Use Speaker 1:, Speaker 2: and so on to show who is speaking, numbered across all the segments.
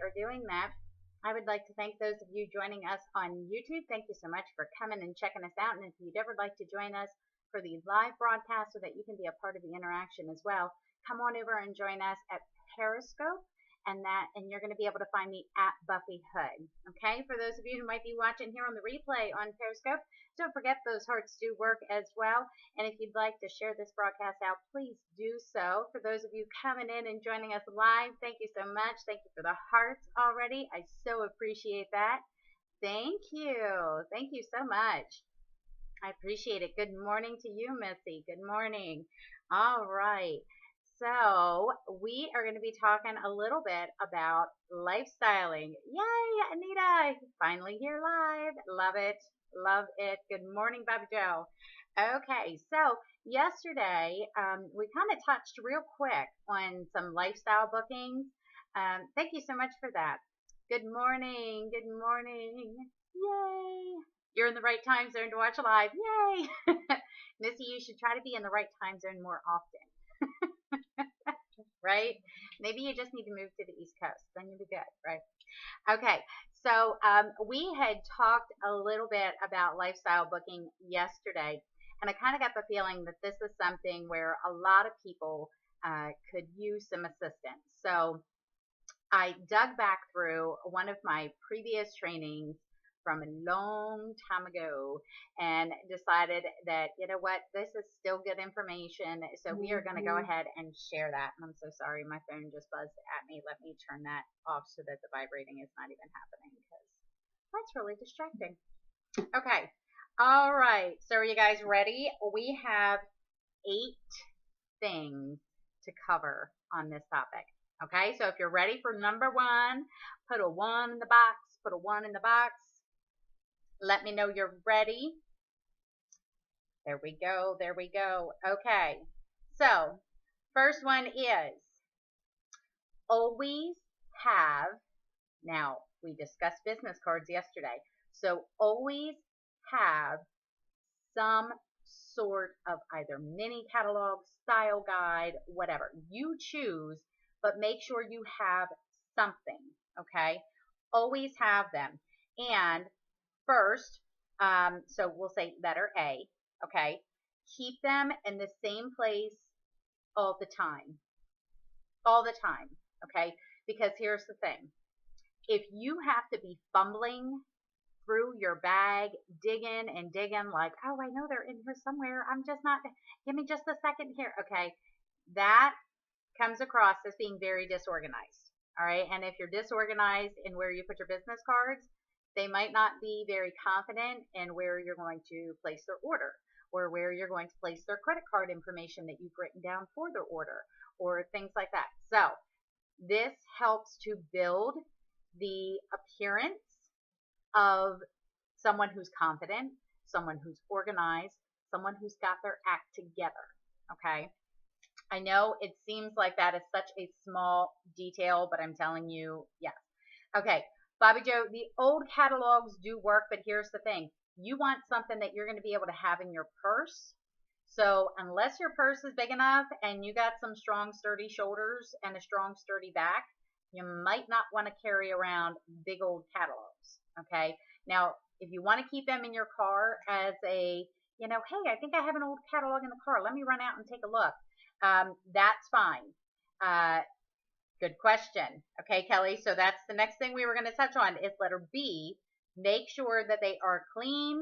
Speaker 1: are doing that, I would like to thank those of you joining us on YouTube. Thank you so much for coming and checking us out. And if you'd ever like to join us for the live broadcast so that you can be a part of the interaction as well, come on over and join us at Periscope. And you're going to be able to find me at Buffy Hood. Okay, for those of you who might be watching here on the replay on Periscope, don't forget those hearts do work as well. And if you'd like to share this broadcast out, please do so. For those of you coming in and joining us live, thank you so much. Thank you for the hearts already. I so appreciate that. Thank you. Thank you so much. I appreciate it. Good morning to you, Missy. Good morning. All right. So we are going to be talking a little bit about lifestyling. Yay, Anita, finally here live. Love it. Love it. Good morning, Bobby Joe. Okay, so yesterday we kind of touched real quick on some lifestyle bookings. Thank you so much for that. Good morning. Good morning. Yay. You're in the right time zone to watch live. Yay. Missy, you should try to be in the right time zone more often. Right? Maybe you just need to move to the East Coast. Then you'll be good, right? Okay, so we had talked a little bit about lifestyle booking yesterday, and I kind of got the feeling that this is something where a lot of people could use some assistance. So I dug back through one of my previous trainings from a long time ago and decided that, you know what, this is still good information. So we are going to go ahead and share that. And I'm so sorry, my phone just buzzed at me. Let me turn that off so that the vibrating is not even happening because that's really distracting. Okay. All right. So are you guys ready? We have 8 things to cover on this topic. Okay. So if you're ready for number 1, put a 1 in the box, put a 1 in the box. Let me know you're ready. There we go. There we go. Okay. So, first one is always have, now we discussed business cards yesterday, so always have some sort of either mini catalog, style guide, whatever. You choose, but make sure you have something, okay? Always have them. And first, so we'll say letter A, okay? Keep them in the same place all the time. All the time, okay? Because here's the thing. If you have to be fumbling through your bag, digging and digging like, oh, I know they're in here somewhere. I'm just not, give me just a second here. Okay, that comes across as being very disorganized, all right? And if you're disorganized in where you put your business cards, they might not be very confident in where you're going to place their order or where you're going to place their credit card information that you've written down for their order or things like that. So this helps to build the appearance of someone who's confident, someone who's organized, someone who's got their act together, okay? I know it seems like that is such a small detail, but I'm telling you, yes. Okay. Bobby Joe, the old catalogs do work, but here's the thing. You want something that you're going to be able to have in your purse. So unless your purse is big enough and you got some strong, sturdy shoulders and a strong, sturdy back, you might not want to carry around big old catalogs, okay? Now, if you want to keep them in your car as a, you know, hey, I think I have an old catalog in the car. Let me run out and take a look. That's fine. Good question. Okay, Kelly, so that's the next thing we were going to touch on is letter B. Make sure that they are clean,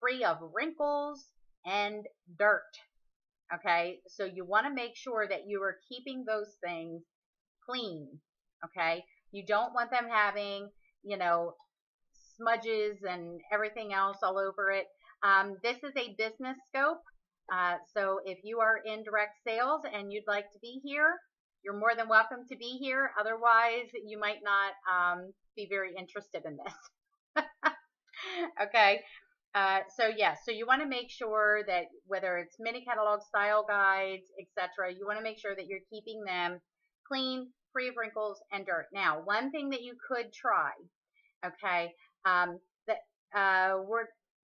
Speaker 1: free of wrinkles and dirt. Okay, so you want to make sure that you are keeping those things clean. Okay, you don't want them having, you know, smudges and everything else all over it. This is a business scope. So if you are in direct sales and you'd like to be here, you're more than welcome to be here. Otherwise, you might not be very interested in this. Okay. So yes, so you want to make sure that whether it's mini catalog, style guides, etc., you want to make sure that you're keeping them clean, free of wrinkles and dirt. Now, one thing that you could try, okay,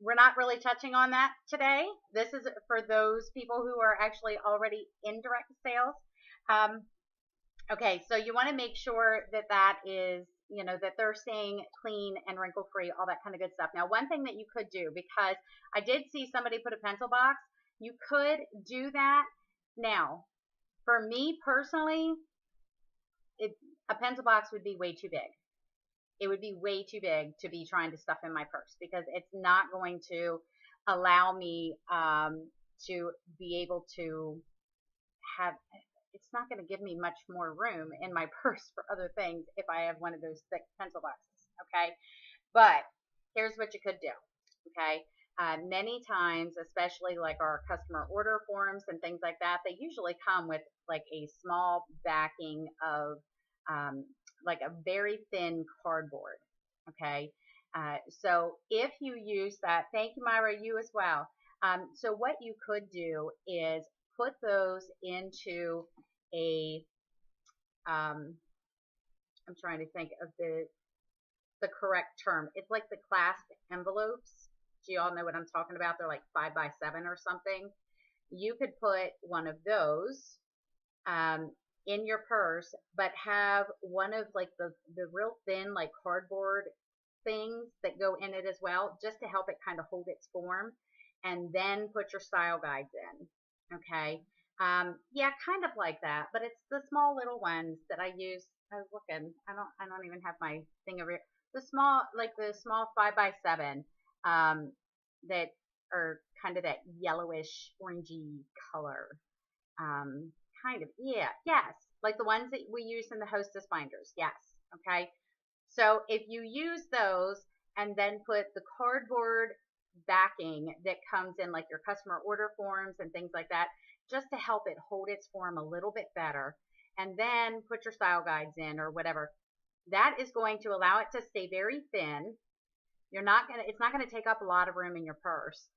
Speaker 1: we're not really touching on that today. This is for those people who are actually already in direct sales. Okay, so you want to make sure that that is, that they're staying clean and wrinkle free, all that kind of good stuff. Now, one thing that you could do, because I did see somebody put a pencil box, you could do that. Now, for me personally, it, a pencil box would be way too big. It would be way too big to be trying to stuff in my purse because it's not going to allow me to be able to have, it's not going to give me much more room in my purse for other things if I have one of those thick pencil boxes. Okay. But here's what you could do. Okay. Many times, especially like our customer order forms and things like that, they usually come with like a small backing of um, like a very thin cardboard. Okay. So if you use that, thank you, Myra, you as well. So what you could do is put those into a, I'm trying to think of the correct term. It's like the clasp envelopes. Do you all know what I'm talking about? They're like 5x7 or something. You could put one of those in your purse, but have one of like the real thin like cardboard things that go in it as well, just to help it kind of hold its form, and then put your style guides in. Okay. Yeah, kind of like that, but it's the small little ones that I use. I was looking. I don't even have my thing over here. The small, like the small 5x7, that are kind of that yellowish, orangey color. Kind of, yeah, yes, like the ones that we use in the hostess binders. Yes, okay. So if you use those and then put the cardboard backing that comes in like your customer order forms and things like that, just to help it hold its form a little bit better, and then put your style guides in or whatever, that is going to allow it to stay very thin. It's not gonna take up a lot of room in your purse.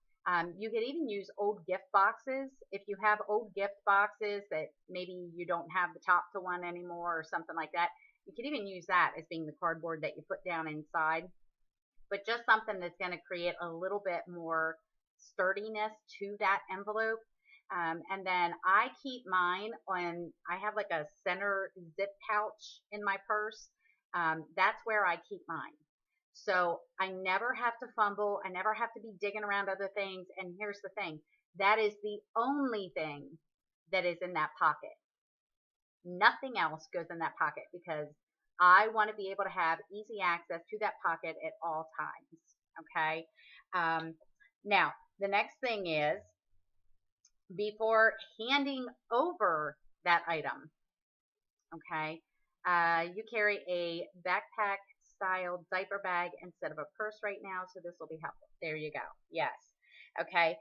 Speaker 1: You could even use old gift boxes. If you have old gift boxes that maybe you don't have the top to one anymore or something like that, you could even use that as being the cardboard that you put down inside. But just something that's going to create a little bit more sturdiness to that envelope. And then I keep mine on, I have like a center zip pouch in my purse. That's where I keep mine. So I never have to fumble. I never have to be digging around other things. And here's the thing. That is the only thing that is in that pocket. Nothing else goes in that pocket because I want to be able to have easy access to that pocket at all times. Okay. Now, the next thing is before handing over that item. Okay. You carry a backpack style diaper bag instead of a purse right now, so this will be helpful. There you go. Yes. Okay.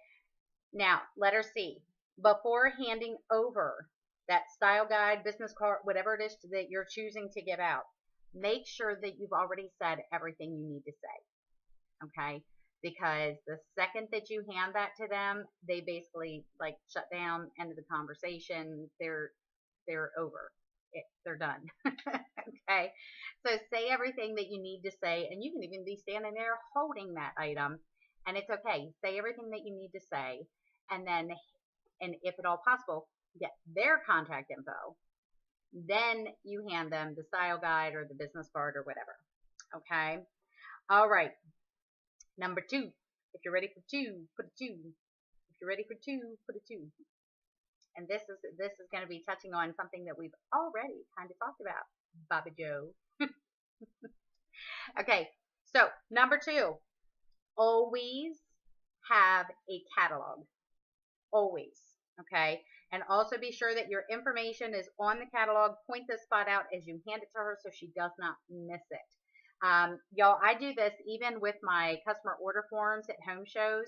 Speaker 1: Now, letter C. Before handing over that style guide, business card, whatever it is that you're choosing to give out, make sure that you've already said everything you need to say. Okay. Because the second that you hand that to them, they basically like shut down, end of the conversation. They're over. They're done. Okay. So say everything that you need to say, and you can even be standing there holding that item, and it's okay. Say everything that you need to say, and then, and if at all possible, get their contact info. Then you hand them the style guide or the business card or whatever. Okay. All right. Number 2. If you're ready for 2, put a 2. If you're ready for 2, put a 2. And this is going to be touching on something that we've already kind of talked about, Baba Joe. Okay, so number 2, always have a catalog. Always, okay? And also be sure that your information is on the catalog. Point this spot out as you hand it to her so she does not miss it. Y'all, I do this even with my customer order forms at home shows.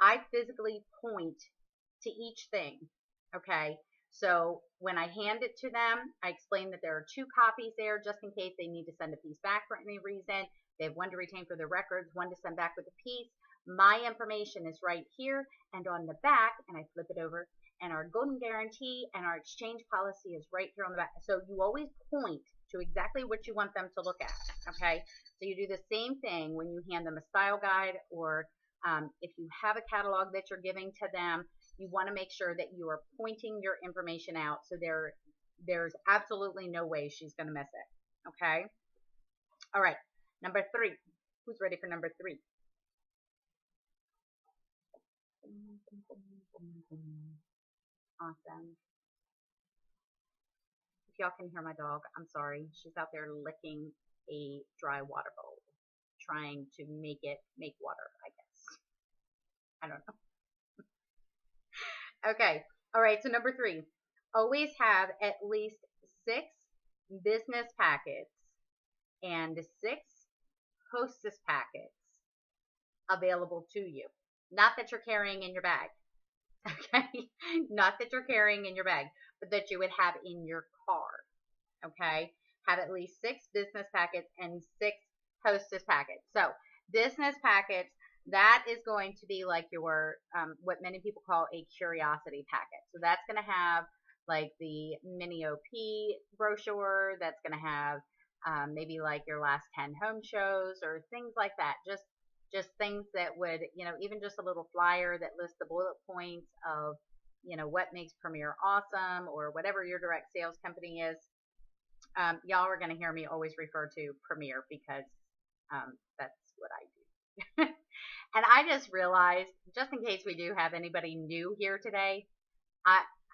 Speaker 1: I physically point to each thing. Okay, so when I hand it to them, I explain that there are 2 copies there just in case they need to send a piece back for any reason. They have one to retain for their records, one to send back with a piece. My information is right here and on the back, and I flip it over, and our golden guarantee and our exchange policy is right here on the back. So you always point to exactly what you want them to look at. Okay, so you do the same thing when you hand them a style guide, or if you have a catalog that you're giving to them. You want to make sure that you are pointing your information out so there's absolutely no way she's going to miss it. Okay. All right. Number 3. Who's ready for number 3? Awesome. If y'all can hear my dog, I'm sorry. She's out there licking a dry water bowl, trying to make it make water, I guess. I don't know. Okay. All right. So number 3, always have at least 6 business packets and 6 hostess packets available to you. Not that you're carrying in your bag. Okay. Not that you're carrying in your bag, but that you would have in your car. Okay. Have at least 6 business packets and 6 hostess packets. So business packets, that is going to be like your, what many people call a curiosity packet. So that's going to have like the mini OP brochure. That's going to have maybe like your last 10 home shows or things like that. Just things that would, even just a little flyer that lists the bullet points of, what makes Premier awesome, or whatever your direct sales company is. Y'all are going to hear me always refer to Premier because that's what I do. And I just realized, just in case we do have anybody new here today,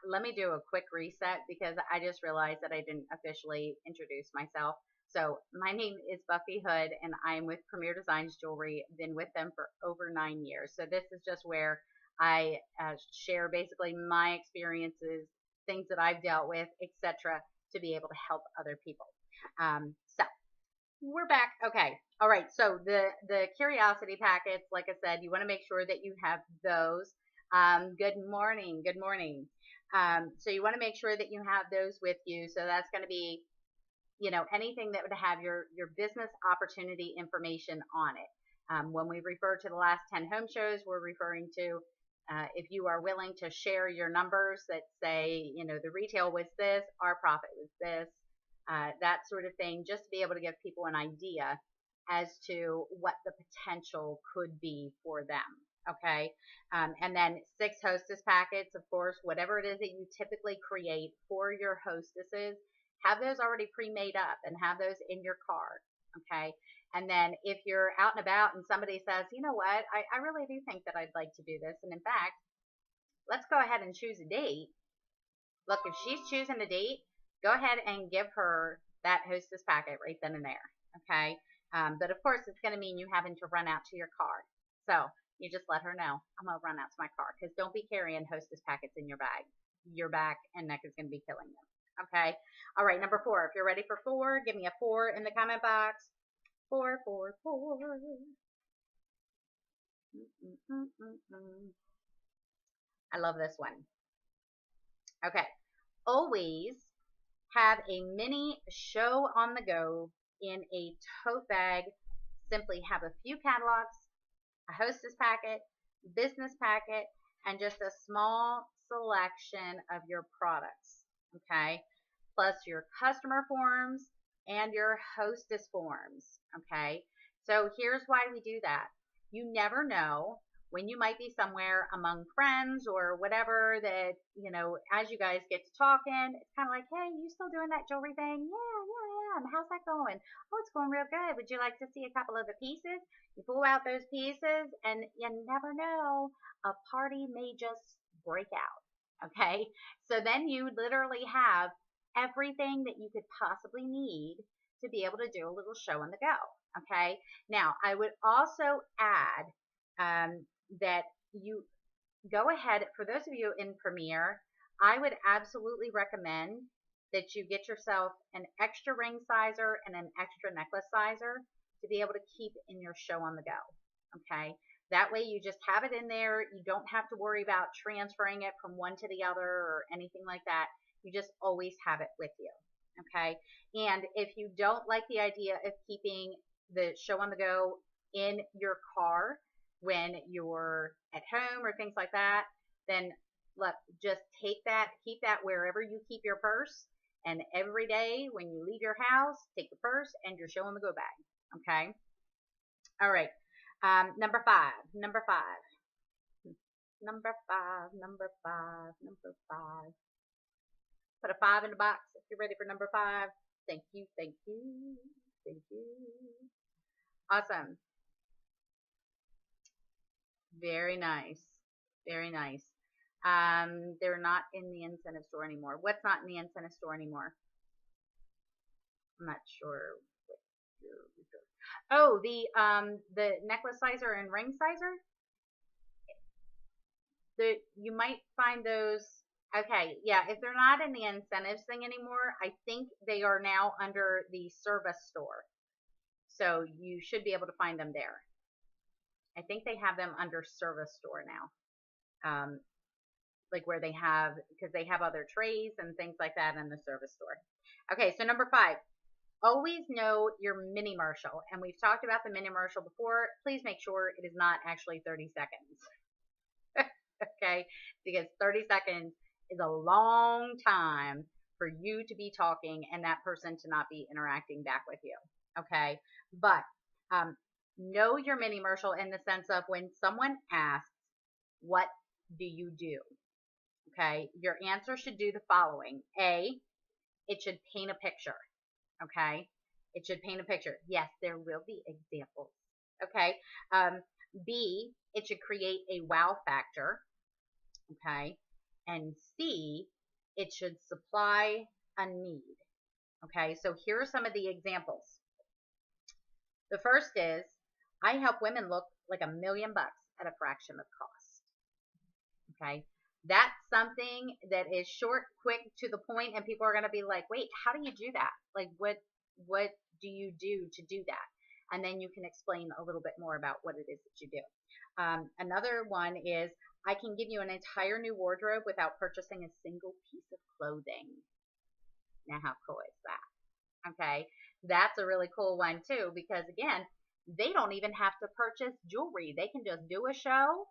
Speaker 1: let me do a quick reset because I just realized that I didn't officially introduce myself. So my name is Buffy Hood, and I'm with Premier Designs Jewelry. Been with them for over 9 years. So this is just where I share basically my experiences, things that I've dealt with, etc., to be able to help other people. So we're back. Okay. All right. So the curiosity packets, like I said, you want to make sure that you have those. Good morning. Good morning. So you want to make sure that you have those with you. So that's going to be, anything that would have your business opportunity information on it. When we refer to the last 10 home shows, we're referring to if you are willing to share your numbers that say, the retail was this, our profit was this, that sort of thing, just to be able to give people an idea as to what the potential could be for them. Okay. And then 6 hostess packets, of course, whatever it is that you typically create for your hostesses, have those already pre-made up and have those in your card. Okay. And then if you're out and about and somebody says, you know what, I really do think that I'd like to do this. And in fact, let's go ahead and choose a date. Look, if she's choosing a date, go ahead and give her that hostess packet right then and there. Okay. But of course, it's going to mean you having to run out to your car. So you just let her know, I'm going to run out to my car, because don't be carrying hostess packets in your bag. Your back and neck is going to be killing you. Okay. All right. Number 4. If you're ready for 4, give me a 4 in the comment box. 4, 4, 4. I love this one. Okay. Always have a mini show on the go in a tote bag. Simply have a few catalogs, a hostess packet, business packet, and just a small selection of your products. Okay. Plus your customer forms and your hostess forms. Okay. So here's why we do that. You never know when you might be somewhere among friends or whatever that, as you guys get to talking, it's kind of like, hey, you still doing that jewelry thing? Yeah. How's that going? Oh, it's going real good. Would you like to see a couple of the pieces? You pull out those pieces and you never know, a party may just break out. Okay. So then you literally have everything that you could possibly need to be able to do a little show on the go. Okay. Now, I would also add that you go ahead, for those of you in Premier, I would absolutely recommend that you get yourself an extra ring sizer and an extra necklace sizer to be able to keep in your show on the go. Okay. That way you just have it in there. You don't have to worry about transferring it from one to the other or anything like that. You just always have it with you. Okay. And if you don't like the idea of keeping the show on the go in your car when you're at home or things like that, then look, just take that, keep that wherever you keep your purse. And every day when you leave your house, take your purse and your show on the go bag. Okay. All right. Number 5. Put a 5 in the box if you're ready for number 5. Thank you, thank you, thank you. Awesome. Very nice. Very nice. They're not in the incentive store anymore. What's not in the incentive store anymore? I'm not sure. Oh, the necklace sizer and ring sizer. You might find those. Okay, yeah. If they're not in the incentives thing anymore, I think they are now under the service store. So you should be able to find them there. I think they have them under service store now. Like where they have, because they have other trays and things like that in the service store. Okay, so number 5, always know your mini commercial. And we've talked about the mini commercial before. Please make sure it is not actually 30 seconds. Okay, because 30 seconds is a long time for you to be talking and that person to not be interacting back with you. Okay, but know your mini commercial in the sense of when someone asks, what do you do? Okay, your answer should do the following. A, it should paint a picture. Okay, it should paint a picture. Yes, there will be examples. Okay, B, it should create a wow factor. Okay, and C, it should supply a need. Okay, so here are some of the examples. The first is, I help women look like $1 million at a fraction of cost. Okay, that's something that is short, quick, to the point, and people are going to be like, wait, how do you do that? Like, what do you do to do that? And then you can explain a little bit more about what it is that you do. Another one is, I can give you an entire new wardrobe without purchasing a single piece of clothing. Now, how cool is that? Okay, that's a really cool one too, because again, they don't even have to purchase jewelry. They can just do a show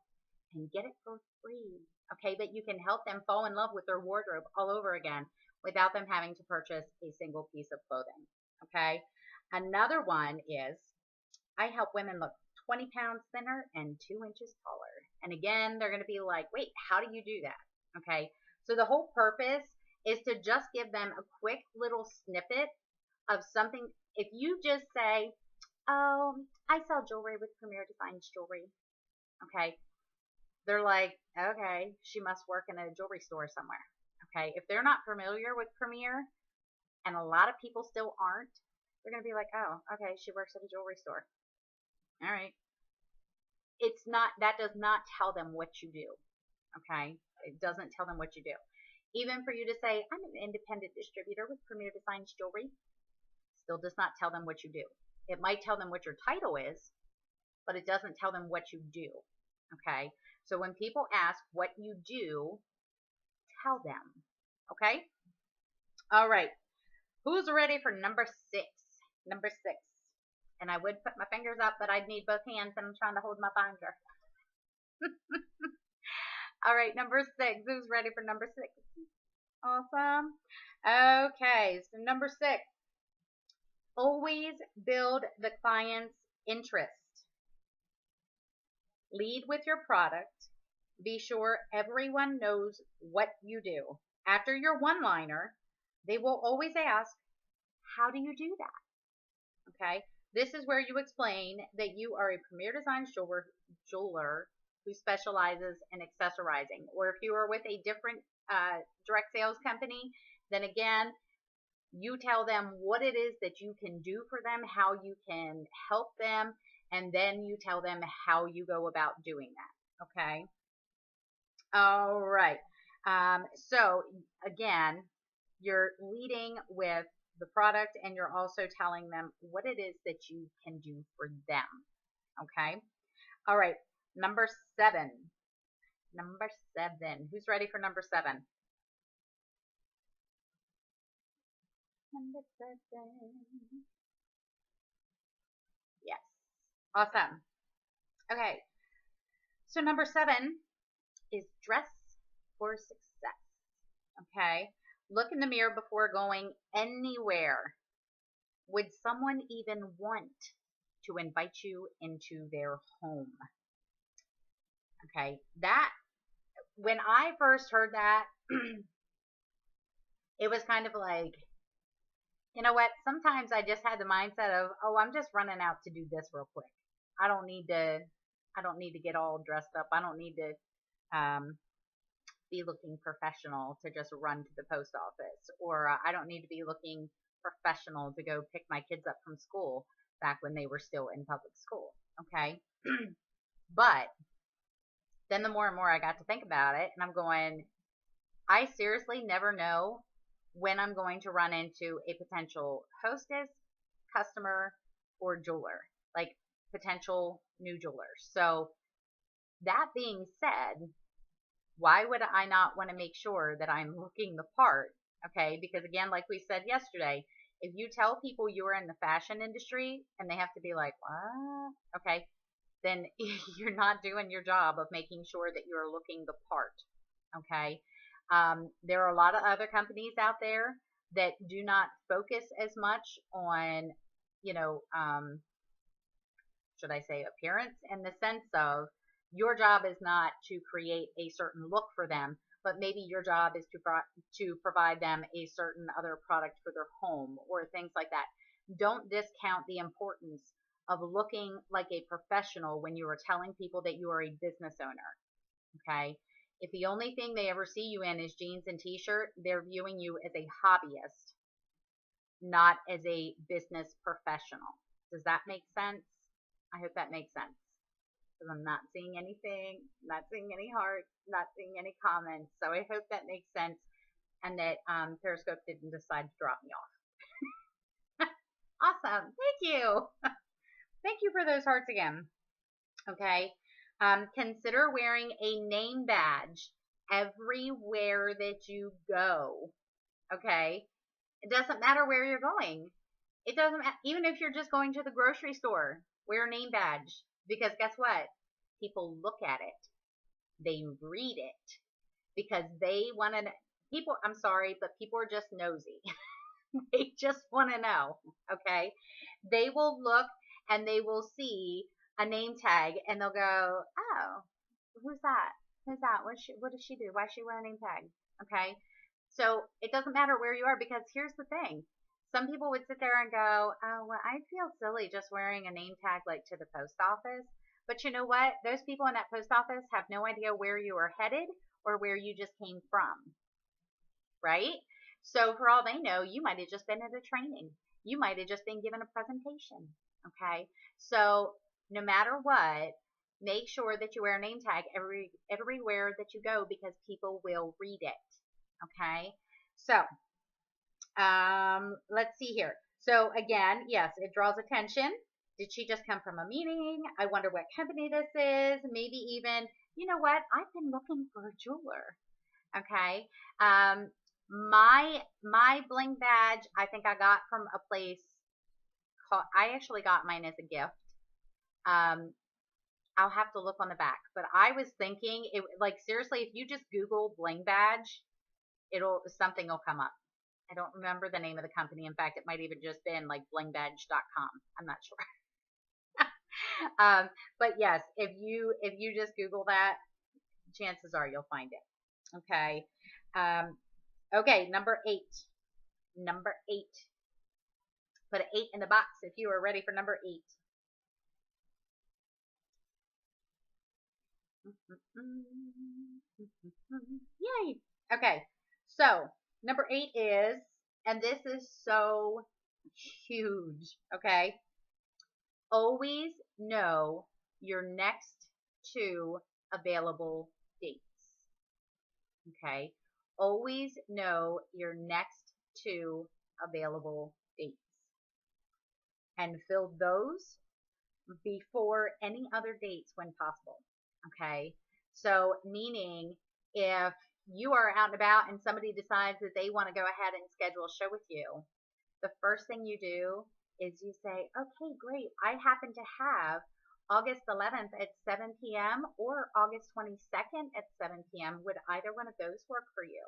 Speaker 1: and get it for free. Okay, but you can help them fall in love with their wardrobe all over again without them having to purchase a single piece of clothing. Okay, another one is, I help women look 20 pounds thinner and 2 inches taller. And again, they're going to be like, wait, how do you do that? Okay, so the whole purpose is to just give them a quick little snippet of something. If you just say, oh, I sell jewelry with Premier Designs Jewelry. Okay, they're like, okay, she must work in a jewelry store somewhere. Okay, if they're not familiar with Premier, and a lot of people still aren't, they're going to be like, oh, okay, she works at a jewelry store. All right. That does not tell them what you do. Okay, it doesn't tell them what you do. Even for you to say, I'm an independent distributor with Premier Designs Jewelry, still does not tell them what you do. It might tell them what your title is, but it doesn't tell them what you do. Okay, so when people ask what you do, tell them. Okay, all right, who's ready for number 6? Number 6, and I would put my fingers up, but I'd need both hands, and I'm trying to hold my binder. All right, number 6, who's ready for number 6? Awesome. Okay, so number 6, always build the client's interest. Lead with your product. Be sure everyone knows what you do. After your one-liner, they will always ask, how do you do that? Okay, this is where you explain that you are a Premier Designs jeweler who specializes in accessorizing. Or if you are with a different direct sales company, then again, you tell them what it is that you can do for them, how you can help them, and then you tell them how you go about doing that. Okay. All right. So again, you're leading with the product, and you're also telling them what it is that you can do for them. Okay. All right. Number 7. Number 7. Who's ready for number 7? Number 7. Yes. Awesome. Okay. So number 7 is dress for success. Okay. Look in the mirror before going anywhere. Would someone even want to invite you into their home? Okay. That, when I first heard that, it was kind of like, you know what? Sometimes I just had the mindset of, oh, I'm just running out to do this real quick. I don't need to, I don't need to get all dressed up. I don't need to, be looking professional to just run to the post office, or I don't need to be looking professional to go pick my kids up from school back when they were still in public school. Okay. But then the more and more I got to think about it, and I'm going, I seriously never know when I'm going to run into a potential hostess, customer, or jeweler, like potential new jewelers. So that being said, why would I not want to make sure that I'm looking the part? Okay. Because again, like we said yesterday, if you tell people you are in the fashion industry and they have to be like, what? Okay. Then you're not doing your job of making sure that you're looking the part. Okay. There are a lot of other companies out there that do not focus as much on, you know, should I say appearance, in the sense of your job is not to create a certain look for them, but maybe your job is to provide them a certain other product for their home or things like that. Don't discount the importance of looking like a professional when you are telling people that you are a business owner. Okay. If the only thing they ever see you in is jeans and t-shirt, they're viewing you as a hobbyist, not as a business professional. Does that make sense? I hope that makes sense. Because I'm not seeing anything, not seeing any hearts, not seeing any comments. So I hope that makes sense, and that Periscope didn't decide to drop me off. Awesome. Thank you. Thank you for those hearts again. Okay. Consider wearing a name badge everywhere that you go. Okay. It doesn't matter where you're going. It doesn't matter. Even if you're just going to the grocery store, wear a name badge. Because guess what? People look at it. They read it. Because they want to, people, I'm sorry, but people are just nosy. They just want to know. Okay. They will look and they will see a name tag and they'll go, oh, who's that? Who's that? What does she do? Why is she wearing a name tag? Okay. So it doesn't matter where you are, because here's the thing. Some people would sit there and go, oh, well, I feel silly just wearing a name tag like to the post office. But you know what? Those people in that post office have no idea where you are headed or where you just came from. Right? So for all they know, you might have just been at a training. You might have just been given a presentation. Okay. So no matter what, make sure that you wear a name tag everywhere that you go, because people will read it. Okay. So, let's see here. So again, yes, it draws attention. Did she just come from a meeting? I wonder what company this is. Maybe even, you know what? I've been looking for a jeweler. Okay. My bling badge, I think I got from a place called, I actually got mine as a gift. I'll have to look on the back, but I was thinking it, like, seriously, if you just Google bling badge, something will come up. I don't remember the name of the company. In fact, it might even just been like blingbadge.com. I'm not sure. But yes, if you just Google that, chances are you'll find it. Okay. Okay. Number 8. Number 8. Put an 8 in the box if you are ready for number 8. Yay. Okay. So number 8 is, and this is so huge. Okay. Always know your next 2 available dates. Okay. Always know your next 2 available dates. And fill those before any other dates when possible. Okay. So meaning, if you are out and about and somebody decides that they want to go ahead and schedule a show with you, the first thing you do is you say, okay, great. I happen to have August 11th at 7 p.m. or August 22nd at 7 p.m. Would either one of those work for you?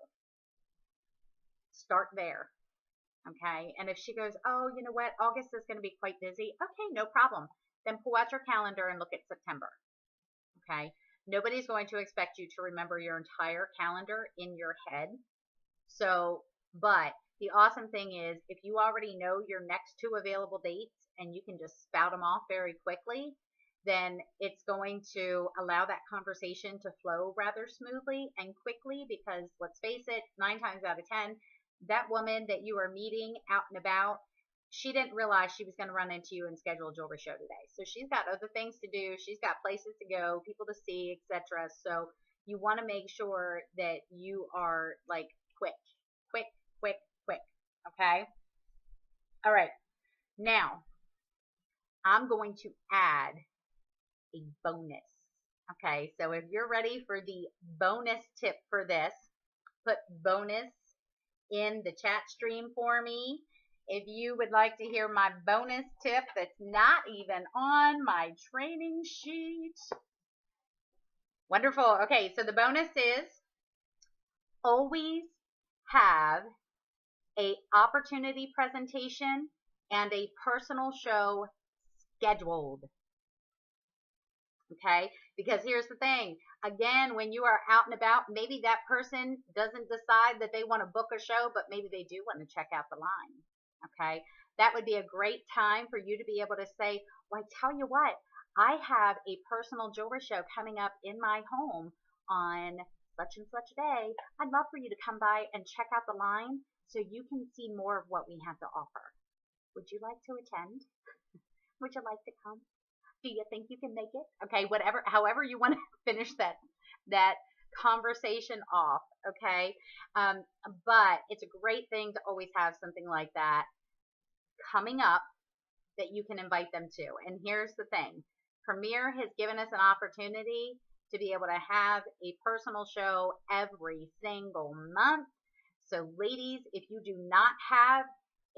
Speaker 1: Start there. Okay. And if she goes, oh, you know what? August is going to be quite busy. Okay, no problem. Then pull out your calendar and look at September. Okay. Nobody's going to expect you to remember your entire calendar in your head. So But the awesome thing is if you already know your next 2 available dates and you can just spout them off very quickly, then it's going to allow that conversation to flow rather smoothly and quickly because let's face it, 9 times out of 10, that woman that you are meeting out and about, she didn't realize she was going to run into you and schedule a jewelry show today. So she's got other things to do. She's got places to go, people to see, etc. So you want to make sure that you are like quick, quick, quick, quick. Okay. All right. Now I'm going to add a bonus. Okay. So if you're ready for the bonus tip for this, put bonus in the chat stream for me. If you would like to hear my bonus tip that's not even on my training sheet. Wonderful. Okay, so the bonus is always have a opportunity presentation and a personal show scheduled. Okay, because here's the thing. Again, when you are out and about, maybe that person doesn't decide that they want to book a show, but maybe they do want to check out the line. Okay, that would be a great time for you to be able to say, well, I tell you what, I have a personal jewelry show coming up in my home on such and such day. I'd love for you to come by and check out the line so you can see more of what we have to offer. Would you like to attend? Would you like to come? Do you think you can make it? Okay, whatever, however you want to finish that conversation off, okay? But it's a great thing to always have something like that coming up that you can invite them to. And here's the thing. Premier has given us an opportunity to be able to have a personal show every single month. So ladies, if you do not have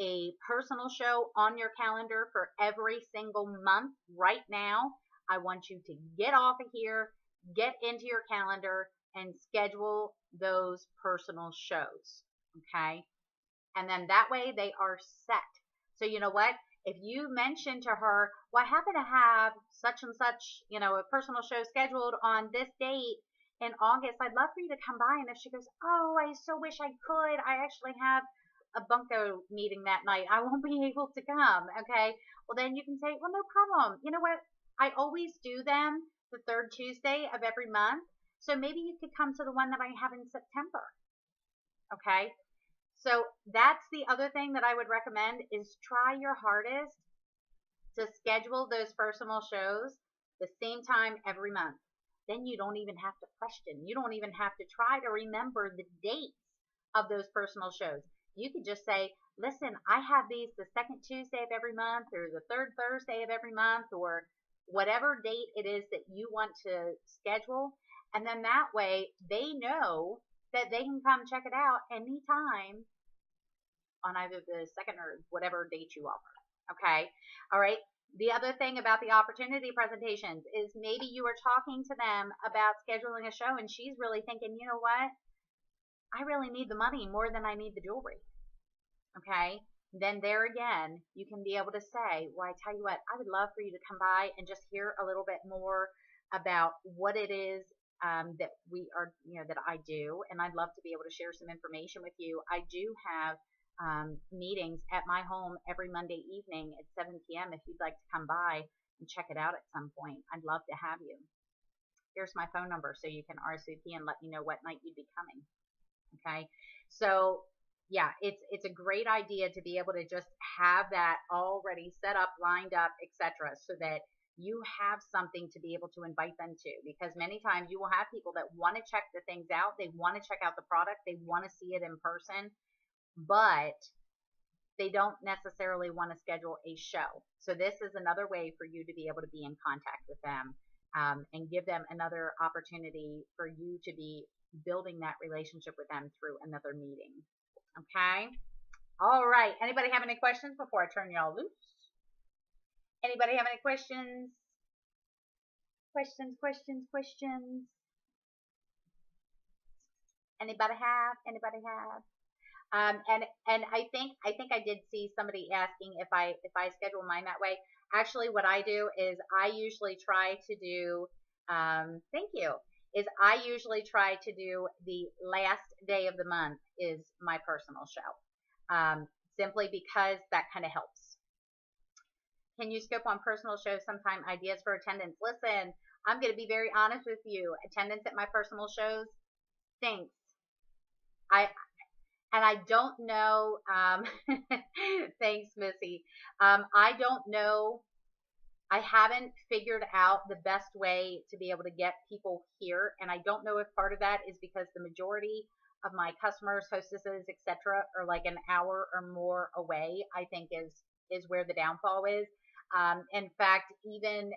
Speaker 1: a personal show on your calendar for every single month right now, I want you to get off of here, get into your calendar, and schedule those personal shows, okay? And then that way they are set. So you know what? If you mention to her, well, I happen to have such and such, a personal show scheduled on this date in August, I'd love for you to come by. And if she goes, oh, I so wish I could, I actually have a bunko meeting that night, I won't be able to come, okay? Well, then you can say, well, no problem. You know what? I always do them the third Tuesday of every month. So maybe you could come to the one that I have in September, okay? So that's the other thing that I would recommend is try your hardest to schedule those personal shows the same time every month. Then you don't even have to question. You don't even have to try to remember the dates of those personal shows. You could just say, listen, I have these the second Tuesday of every month or the third Thursday of every month or whatever date it is that you want to schedule. And then that way they know that they can come check it out anytime on either the second or whatever date you offer. Okay. All right. The other thing about the opportunity presentations is maybe you are talking to them about scheduling a show and she's really thinking, you know what? I really need the money more than I need the jewelry. Okay. Then there again, you can be able to say, well, I tell you what, I would love for you to come by and just hear a little bit more about what it is that we are, that I do. And I'd love to be able to share some information with you. I do have meetings at my home every Monday evening at 7 p.m. if you'd like to come by and check it out at some point. I'd love to have you. Here's my phone number so you can RSVP and let me know what night you'd be coming. Okay. So yeah, it's a great idea to be able to just have that already set up, lined up, etc., so that you have something to be able to invite them to, because many times you will have people that want to check the things out. They want to check out the product. They want to see it in person, but they don't necessarily want to schedule a show. So this is another way for you to be able to be in contact with them and give them another opportunity for you to be building that relationship with them through another meeting. Okay. All right. Anybody have any questions before I turn y'all loose? Anybody have any questions? Questions? Anybody have? And I think I did see somebody asking if I schedule mine that way. Actually, what I do is I usually try to do, thank you, is I usually try to do the last day of the month is my personal show, simply because that kind of helps. Can you scope on personal shows sometime? Ideas for attendance? Listen, I'm going to be very honest with you. Attendance at my personal shows stinks. I don't know. Thanks, Missy. I don't know. I haven't figured out the best way to be able to get people here, and I don't know if part of that is because the majority of my customers, hostesses, etc., are like an hour or more away. I think is where the downfall is. In fact, even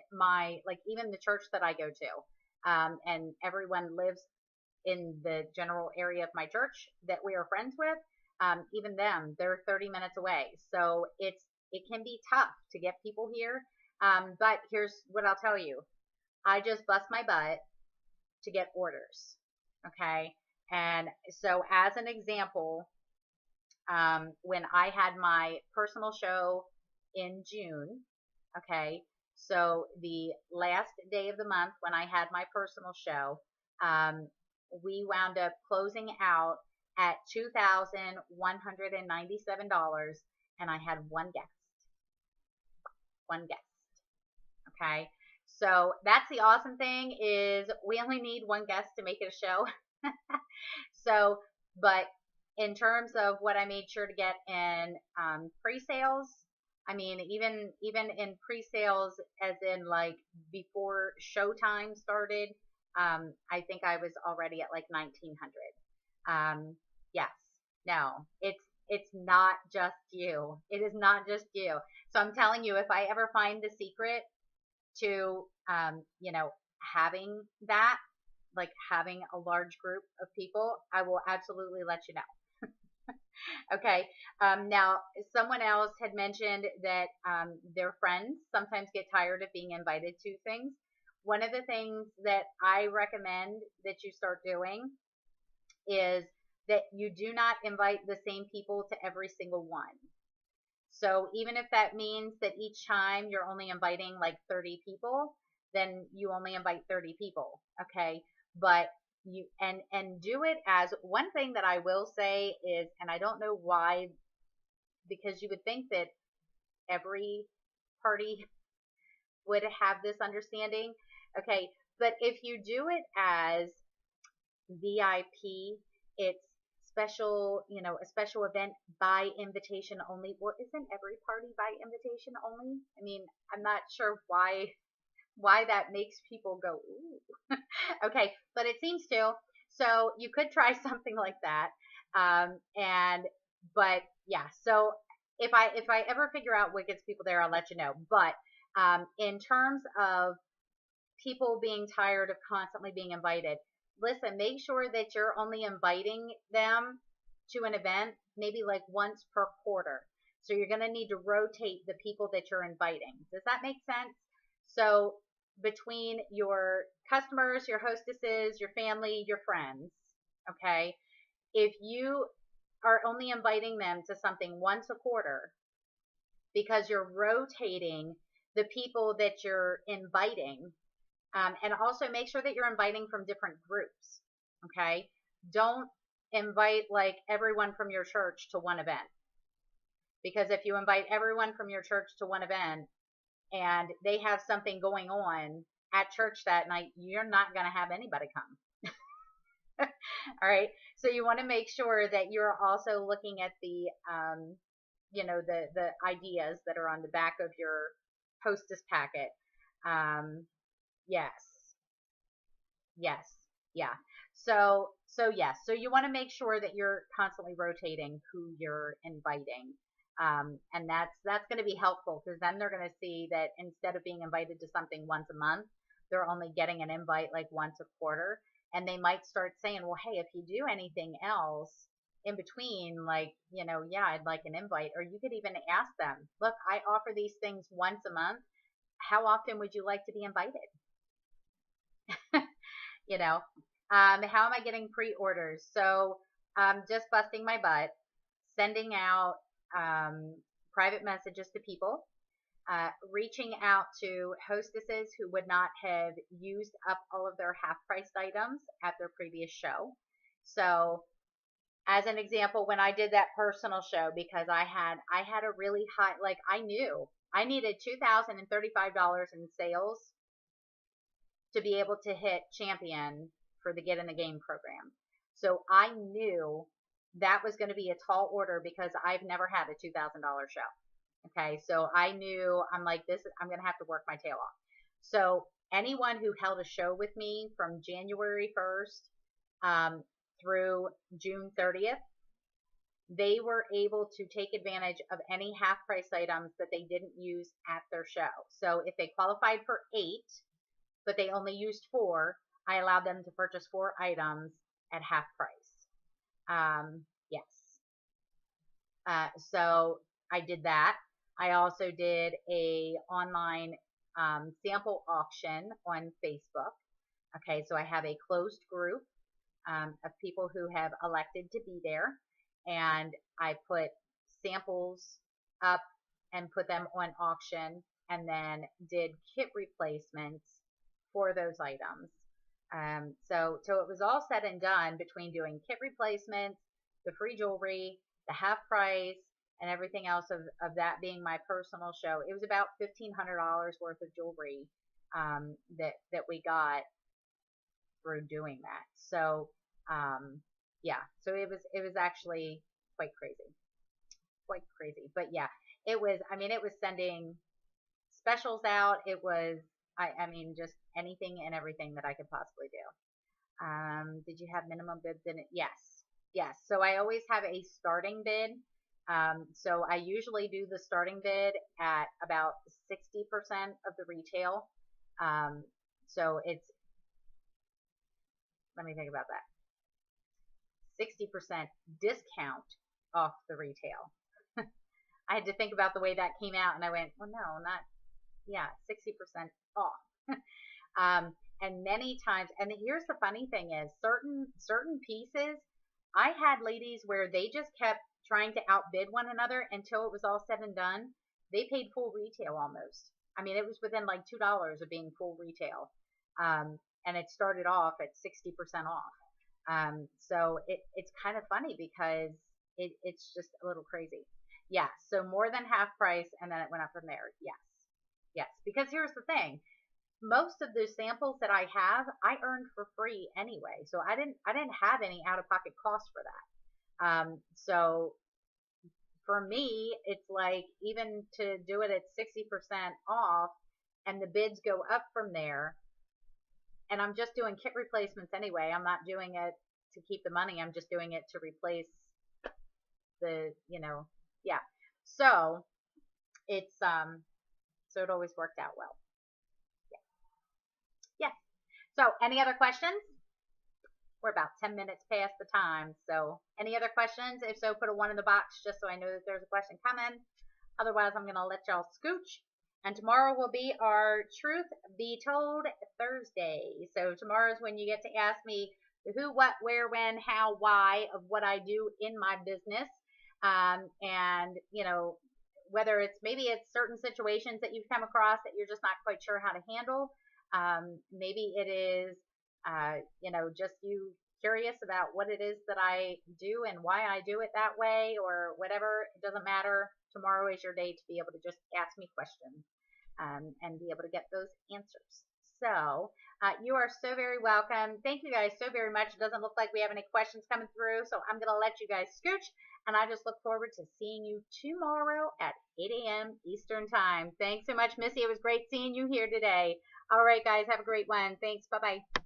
Speaker 1: even the church that I go to, and everyone lives in the general area of my church that we are friends with, even them, they're 30 minutes away. So it can be tough to get people here. But here's what I'll tell you. I just bust my butt to get orders. Okay. And so as an example, when I had my personal show in June, okay, so the last day of the month when I had my personal show, we wound up closing out at $2,197, and I had one guest. One guest. Okay. So that's the awesome thing is we only need one guest to make it a show. So, but in terms of what I made sure to get in pre-sales, I mean, even in pre-sales, as in like before showtime started, I think I was already at like 1,900. Yes, no, it's not just you. It is not just you. So I'm telling you, if I ever find the secret to, having that, like having a large group of people, I will absolutely let you know. Okay. Now, someone else had mentioned that their friends sometimes get tired of being invited to things. One of the things that I recommend that you start doing is that you do not invite the same people to every single one. So even if that means that each time you're only inviting like 30 people, then you only invite 30 people. Okay. But you, and do it as one thing that I will say is, and I don't know why, because you would think that every party would have this understanding. Okay. But if you do it as VIP, it's special, a special event by invitation only. Well, isn't every party by invitation only? I mean, I'm not sure why that makes people go, ooh. Okay, but it seems to. So you could try something like that. But yeah, so if I ever figure out what gets people there, I'll let you know. But in terms of people being tired of constantly being invited, listen, make sure that you're only inviting them to an event maybe like once per quarter. So you're going to need to rotate the people that you're inviting. Does that make sense? So between your customers, your hostesses, your family, your friends, okay, if you are only inviting them to something once a quarter because you're rotating the people that you're inviting, and also make sure that you're inviting from different groups. Okay. Don't invite like everyone from your church to one event. Because if you invite everyone from your church to one event and they have something going on at church that night, you're not going to have anybody come. All right. So you want to make sure that you're also looking at the, the ideas that are on the back of your hostess packet. Yes. Yes. Yeah. So yes. So you want to make sure that you're constantly rotating who you're inviting. And that's going to be helpful because then they're going to see that instead of being invited to something once a month, they're only getting an invite like once a quarter. And they might start saying, well, hey, if you do anything else in between, like, yeah, I'd like an invite. Or you could even ask them, look, I offer these things once a month. How often would you like to be invited? How am I getting pre-orders? So just busting my butt, sending out private messages to people. reaching out to hostesses who would not have used up all of their half-priced items at their previous show. So, as an example, when I did that personal show, because I had a really high, like I knew I needed $2,035 in sales to be able to hit champion for the Get in the Game program. So I knew that was going to be a tall order because I've never had a $2,000 show. Okay, so I knew, I'm like, I'm going to have to work my tail off. So anyone who held a show with me from January 1st through June 30th, they were able to take advantage of any half price items that they didn't use at their show. So if they qualified for 8, but they only used 4, I allowed them to purchase 4 items at half price. Yes. So I did that. I also did a online sample auction on Facebook. Okay, so I have a closed group of people who have elected to be there, and I put samples up and put them on auction, and then did kit replacements for those items. So it was all said and done between doing kit replacements, the free jewelry, the half price, and everything else of that being my personal show. It was about $1,500 worth of jewelry that we got through doing that. So yeah, so it was actually quite crazy. But yeah, it was. I mean, it was sending specials out. It was. I mean, just anything and everything that I could possibly do. Did you have minimum bids in it? Yes. So I always have a starting bid. So I usually do the starting bid at about 60% of the retail. So it's, let me think about that. 60% discount off the retail. I had to think about the way that came out, and I went, well, no, not, yeah, 60% off. And many times, and here's the funny thing is, certain pieces, I had ladies where they just kept trying to outbid one another until it was all said and done. They paid full retail almost. I mean, it was within like $2 of being full retail. And it started off at 60% off. So it's kind of funny because it's just a little crazy. Yeah, so more than half price, and then it went up from there. Yes, because here's the thing. Most of the samples that I have, I earned for free anyway. So I didn't have any out-of-pocket costs for that. So for me, it's like, even to do it at 60% off and the bids go up from there, and I'm just doing kit replacements anyway. I'm not doing it to keep the money. I'm just doing it to replace the, yeah. So it's, so it always worked out well. Yeah. So any other questions? We're about 10 minutes past the time. So any other questions? If so, put a 1 in the box just so I know that there's a question coming. Otherwise, I'm going to let y'all scooch. And tomorrow will be our Truth Be Told Thursday. So tomorrow is when you get to ask me the who, what, where, when, how, why of what I do in my business. And, whether maybe it's certain situations that you've come across that you're just not quite sure how to handle. Maybe it is, just you curious about what it is that I do and why I do it that way, or whatever. It doesn't matter. Tomorrow is your day to be able to just ask me questions and be able to get those answers. So you are so very welcome. Thank you guys so very much. It doesn't look like we have any questions coming through, so I'm going to let you guys scooch, and I just look forward to seeing you tomorrow at 8 a.m. Eastern Time. Thanks so much, Missy. It was great seeing you here today. All right, guys, have a great one. Thanks. Bye-bye.